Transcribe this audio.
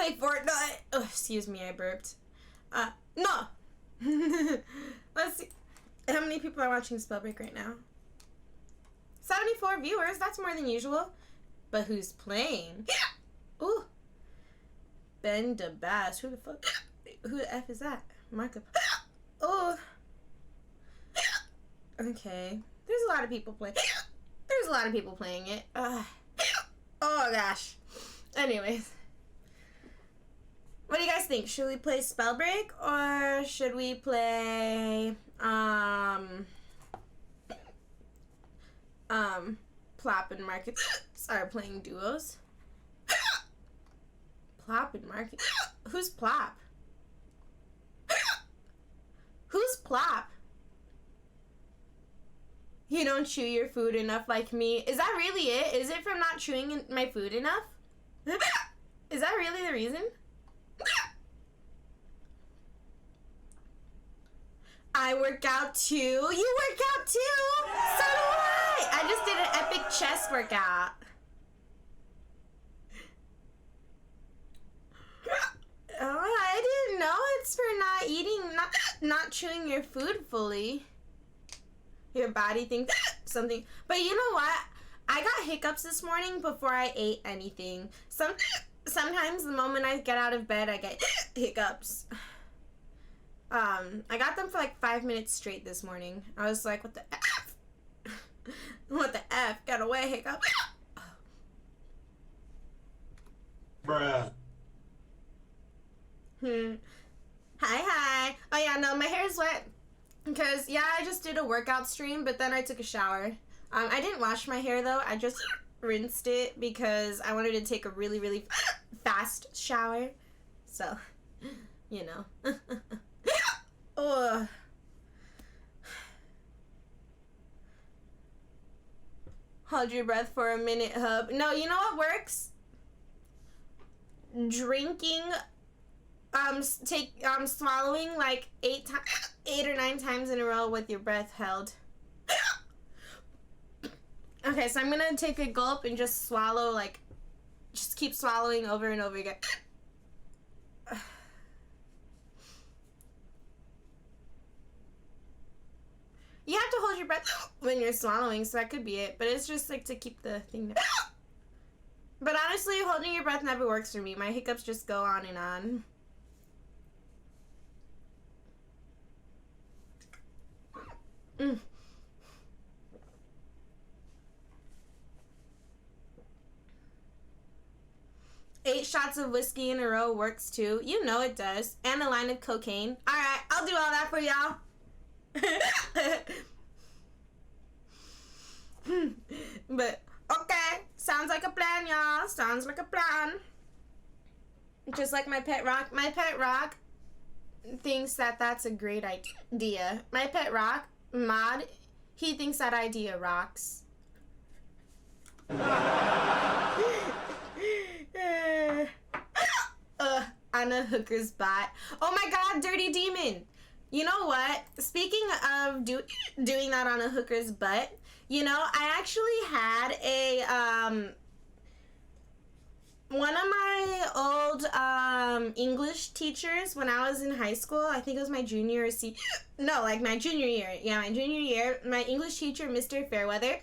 play Fortnite. Oh, excuse me, I burped. No. Let's see. How many people are watching Spellbreak right now? 74 viewers. That's more than usual. But who's playing? Ooh. Ben DeBass. Who the fuck? Who the F is that? Markup. Oh. Okay. There's a lot of people playing. There's a lot of people playing it. Oh gosh. Anyways. What do you guys think? Should we play Spellbreak or should we play Plop and Market are playing duos? Plop and Market. Who's Plop? Who's Plop? You don't chew your food enough like me. Is that really it? Is it from not chewing my food enough? Is that really the reason? I work out too. You work out too? So do I. I just did an epic chest workout. Oh, I didn't know it's for not eating, not chewing your food fully. Your body thinks something. But you know what? I got hiccups this morning before I ate anything. Sometimes the moment I get out of bed, I get hiccups. I got them for like 5 minutes straight this morning. I was like, what the F? What the F? Get away, hiccup. Bruh. Hi. Oh yeah, no, my hair is wet. Because, yeah, I just did a workout stream, but then I took a shower. I didn't wash my hair, though. I just rinsed it because I wanted to take a really, really fast shower. So, you know. Ugh. Hold your breath for a minute, hub. No, you know what works? Drinking, swallowing like 8 or 9 times in a row with your breath held. Okay, so I'm gonna take a gulp and just swallow, like, just keep swallowing over and over again. You have to hold your breath when you're swallowing, so that could be it. But it's just like to keep the thing down. But honestly, holding your breath never works for me. My hiccups just go on and on. Mm. Eight shots of whiskey in a row works too. You know it does. And a line of cocaine. Alright, I'll do all that for y'all. But okay, sounds like a plan, y'all. Sounds like a plan. Just like my pet rock. My pet rock thinks that that's a great idea. My pet rock, Mod, he thinks that idea rocks. On a hooker's butt. Oh my god, dirty demon. You know what? Speaking of doing that on a hooker's butt, you know, I actually had a, one of my old, English teachers when I was in high school, I think it was my junior or my junior year. Yeah, my junior year, my English teacher, Mr. Fairweather,